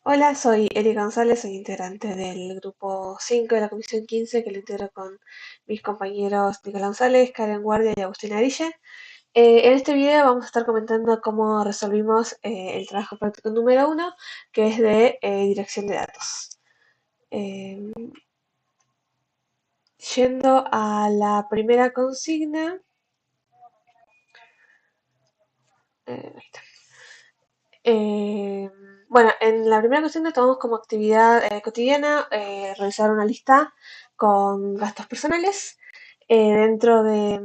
Hola, soy Eri González, soy integrante del grupo 5 de la Comisión 15 que lo integro con mis compañeros Nicolás González, Karen Guardia y Agustín Arille. En este video vamos a estar comentando cómo resolvimos el trabajo práctico número 1, que es de dirección de datos. Eh, Yendo a la primera consigna, ahí está. Eh, bueno, en la primera consigna tomamos como actividad cotidiana realizar una lista con gastos personales. Dentro de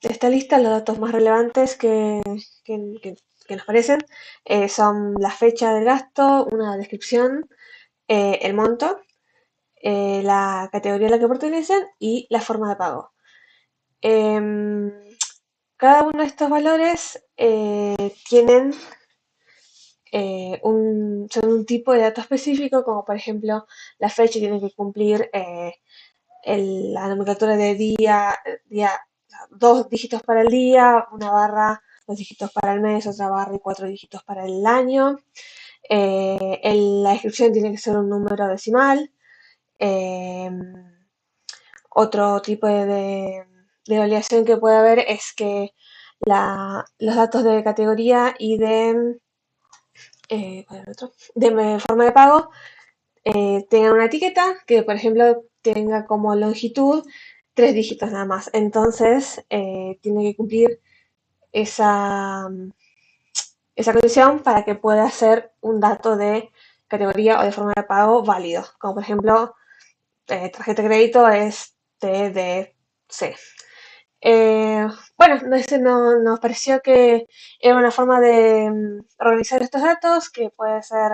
esta lista, los datos más relevantes que- que- que nos parecen son la fecha del gasto, una descripción, el monto, la categoría a la que pertenecen y la forma de pago. Em, Cada uno de estos valores tienen son un tipo de dato específico, como por ejemplo la fecha tiene que cumplir la nomenclatura de día, dos dígitos para el día, una barra, dos dígitos para el mes, otra barra y cuatro dígitos para el año. La descripción tiene que ser un número decimal. Eh, Otro tipo de validación que puede haber es que los datos de categoría y ¿cuál era el otro? De forma de pago tengan una etiqueta que, por ejemplo, tenga como longitud tres dígitos nada más. Entonces, tiene que cumplir esa, esa condición para que pueda ser un dato de categoría o de forma de pago válido. Como por ejemplo, tarjeta de crédito es TDC. Bueno, nos pareció que era una forma de organizar estos datos que puede ser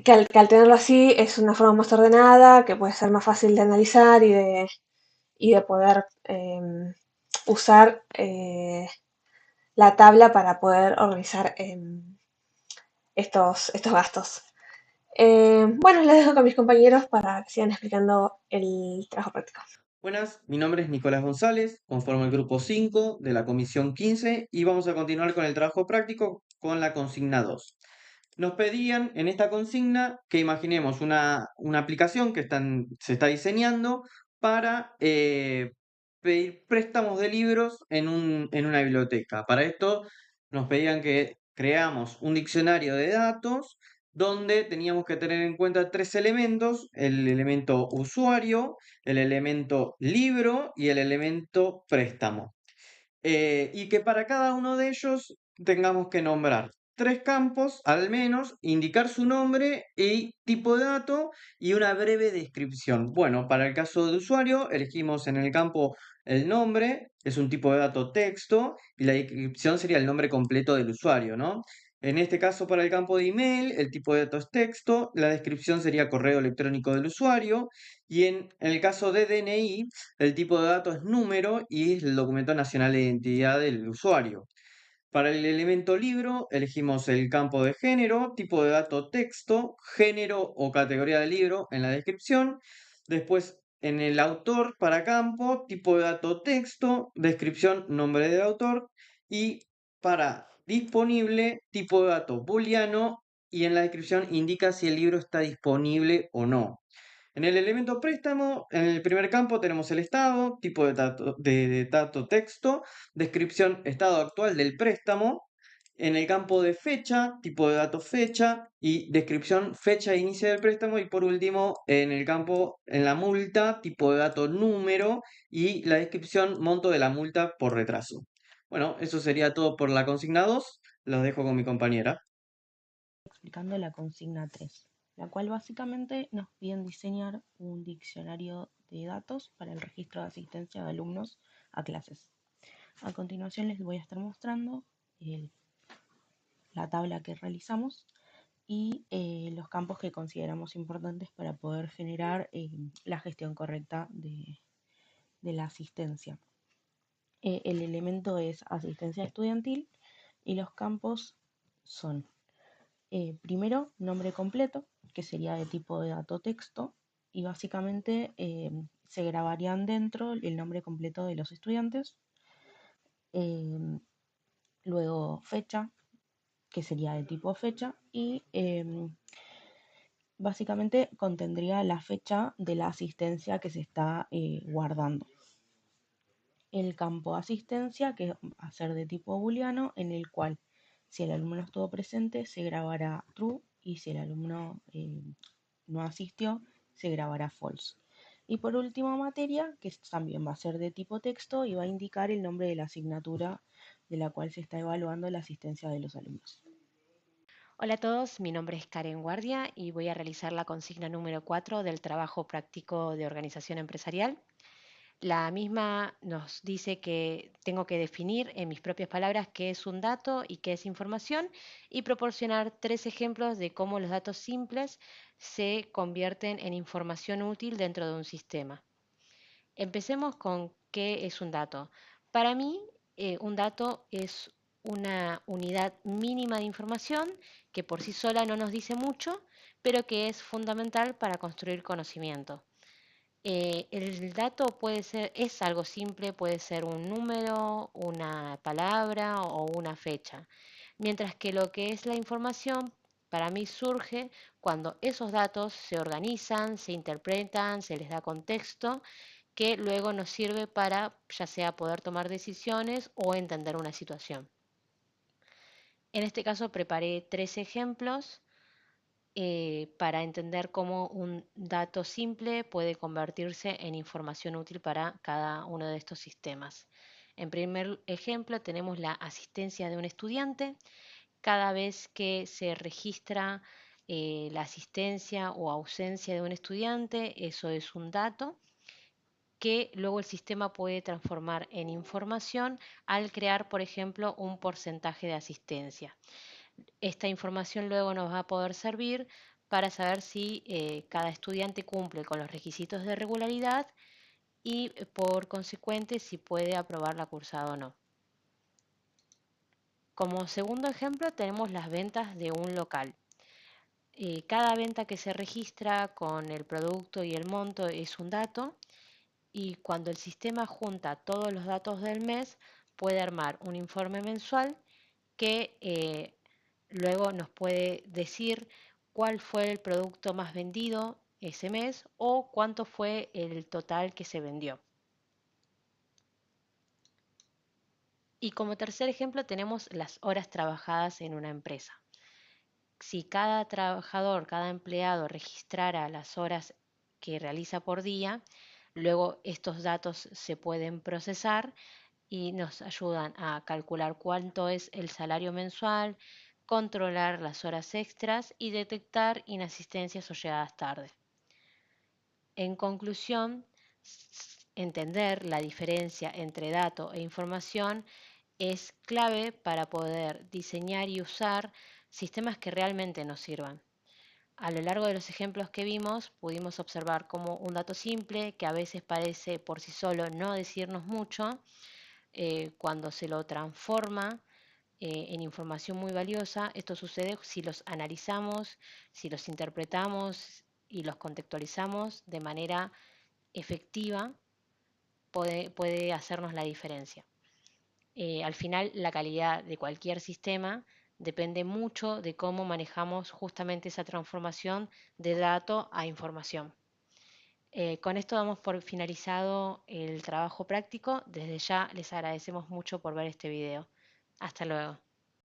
que al tenerlo así es una forma más ordenada, que puede ser más fácil de analizar y de poder usar la tabla para poder organizar estos gastos. Bueno, les dejo con mis compañeros para que sigan explicando el trabajo práctico. Buenas, mi nombre es Nicolás González, conformo el grupo 5 de la comisión 15 y vamos a continuar con el trabajo práctico con la consigna 2. Nos pedían en esta consigna que imaginemos una aplicación que se está diseñando para pedir préstamos de libros en una biblioteca. Para esto nos pedían que creamos un diccionario de datos donde teníamos que tener en cuenta tres elementos: el elemento usuario, el elemento libro y el elemento préstamo. Y que para cada uno de ellos tengamos que nombrar tres campos, al menos, indicar su nombre y tipo de dato y una breve descripción. Bueno, para el caso de usuario, elegimos en el campo el nombre, es un tipo de dato texto, y la descripción sería el nombre completo del usuario, ¿no? En este caso, para el campo de email, el tipo de dato es texto, la descripción sería correo electrónico del usuario, y en el caso de DNI, el tipo de dato es número y es el documento nacional de identidad del usuario. Para el elemento libro, elegimos el campo de género, tipo de dato texto, género o categoría del libro en la descripción. Después, en el autor, para campo, tipo de dato texto, descripción, nombre del autor. Y para disponible, tipo de dato booleano, y en la descripción indica si el libro está disponible o no. En el elemento préstamo, en el primer campo tenemos el estado, tipo de dato texto, descripción estado actual del préstamo. En el campo de fecha, tipo de dato fecha y descripción fecha de inicio del préstamo. Y por último, en el campo, en la multa, tipo de dato número y la descripción monto de la multa por retraso. Bueno, eso sería todo por la consigna 2. Los dejo con mi compañera. Explicando la consigna 3, la cual básicamente nos piden diseñar un diccionario de datos para el registro de asistencia de alumnos a clases. A continuación les voy a estar mostrando el- la tabla que realizamos y los campos que consideramos importantes para poder generar la gestión correcta de la asistencia. El elemento es asistencia estudiantil y los campos son primero, nombre completo, que sería de tipo de dato texto, y básicamente se grabarían dentro el nombre completo de los estudiantes. Luego, fecha, que sería de tipo fecha, y básicamente contendría la fecha de la asistencia que se está guardando. El campo asistencia, que va a ser de tipo booleano, en el cual si el alumno estuvo presente se grabará true y si el alumno no asistió se grabará false. Y por último materia, que también va a ser de tipo texto y va a indicar el nombre de la asignatura de la cual se está evaluando la asistencia de los alumnos. Hola a todos, mi nombre es Karen Guardia y voy a realizar la consigna número 4 del trabajo práctico de organización empresarial. La misma nos dice que tengo que definir en mis propias palabras qué es un dato y qué es información y proporcionar 3 ejemplos de cómo los datos simples se convierten en información útil dentro de un sistema. Empecemos con qué es un dato. Para mí, un dato es una unidad mínima de información que por sí sola no nos dice mucho, pero que es fundamental para construir conocimiento. El dato es algo simple, puede ser un número, una palabra o una fecha, mientras que lo que es la información para mí surge cuando esos datos se organizan, se interpretan, se les da contexto, que luego nos sirve para ya sea poder tomar decisiones o entender una situación. En este caso preparé 3 ejemplos para entender cómo un dato simple puede convertirse en información útil para cada uno de estos sistemas. En primer ejemplo tenemos la asistencia de un estudiante. Cada vez que se registra la asistencia o ausencia de un estudiante, eso es un dato que luego el sistema puede transformar en información al crear, por ejemplo, un porcentaje de asistencia. Esta información luego nos va a poder servir para saber si cada estudiante cumple con los requisitos de regularidad y por consecuente si puede aprobar la cursada o no. Como segundo ejemplo tenemos las ventas de un local. Cada venta que se registra con el producto y el monto es un dato y cuando el sistema junta todos los datos del mes puede armar un informe mensual que luego nos puede decir cuál fue el producto más vendido ese mes o cuánto fue el total que se vendió. Y como tercer ejemplo tenemos las horas trabajadas en una empresa. Si cada trabajador, cada empleado registrara las horas que realiza por día, luego estos datos se pueden procesar y nos ayudan a calcular cuánto es el salario mensual, controlar las horas extras y detectar inasistencias o llegadas tarde. En conclusión, entender la diferencia entre dato e información es clave para poder diseñar y usar sistemas que realmente nos sirvan. A lo largo de los ejemplos que vimos, pudimos observar cómo un dato simple, que a veces parece por sí solo no decirnos mucho, cuando se lo transforma en información muy valiosa, esto sucede si los analizamos, si los interpretamos y los contextualizamos de manera efectiva, puede hacernos la diferencia. Al final, la calidad de cualquier sistema depende mucho de cómo manejamos justamente esa transformación de dato a información. Con esto damos por finalizado el trabajo práctico. Desde ya les agradecemos mucho por ver este video. Hasta luego.